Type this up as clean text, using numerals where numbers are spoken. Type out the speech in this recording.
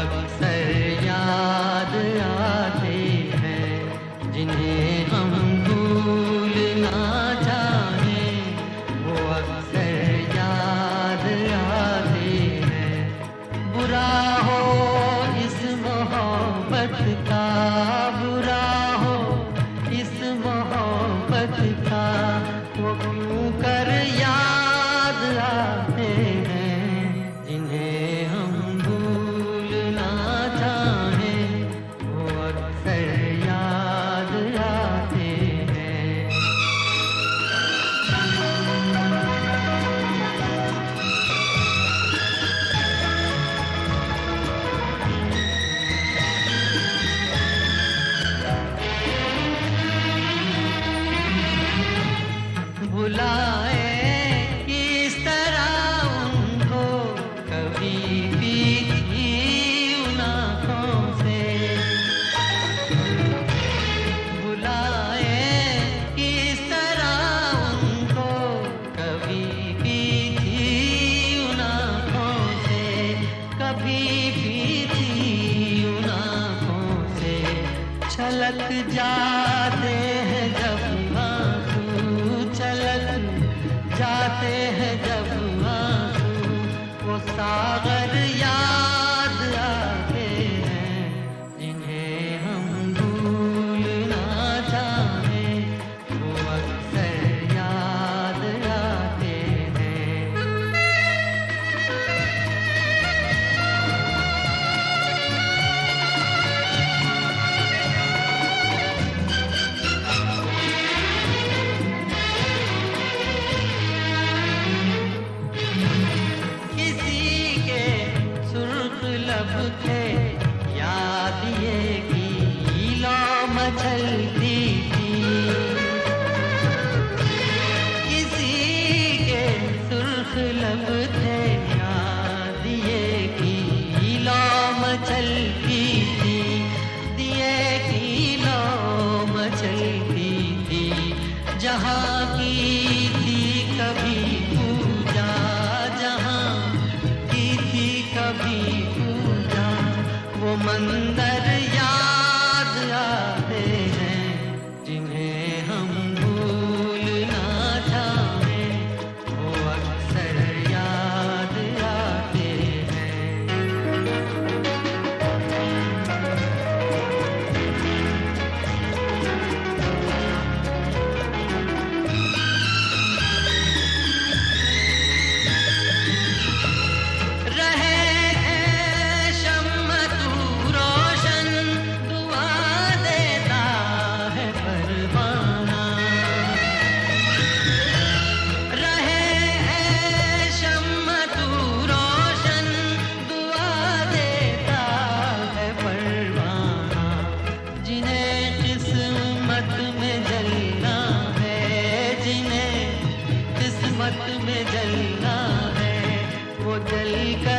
अक्सर याद आते हैं जिन्हें हम भूलना चाहें, वो अक्सर याद आते हैं। बुरा हो इस मोहब्बत का, बुरा हो इस मोहब्बत का, वो क्यों कर याद आते हैं जिन्हें हम भूलना चाहें, वो अक्सर याद आते हैं। बुलाए किस तरह उनको कभी भी उन आँखों से, बुलाए किस तरह उनको कभी भी उन आँखों से, कभी भी उन आँखों से छलक जाते हैं जब आंसू, छलक जाते हैं जब आंसू, वो सागर याद आते हैं जिन्हें हम भूलना चाहें, वो अक्सर याद आते हैं। किसी के सुर्ख लब थे याद ये गीला मचलती थी, किसी के सुर्ख लब थे याद ये गीला मचलती थी, दिए गीला मचलती थी। जहाँ की थी कभी पूजा, जहाँ की थी कभी पूजा, वो मंदिर याद आते हैं जिन्हें हम भूलना चाहें, वो अक्सर याद आते हैं। रहे है शम्मा तू रोशन, दुआ देता है परवाना। रहे है शम्मा तू रोशन, दुआ देता है परवाना। जिन्हें किस्मत में जलना है, जिन्हें किस्मत में जलना है, वो जल कर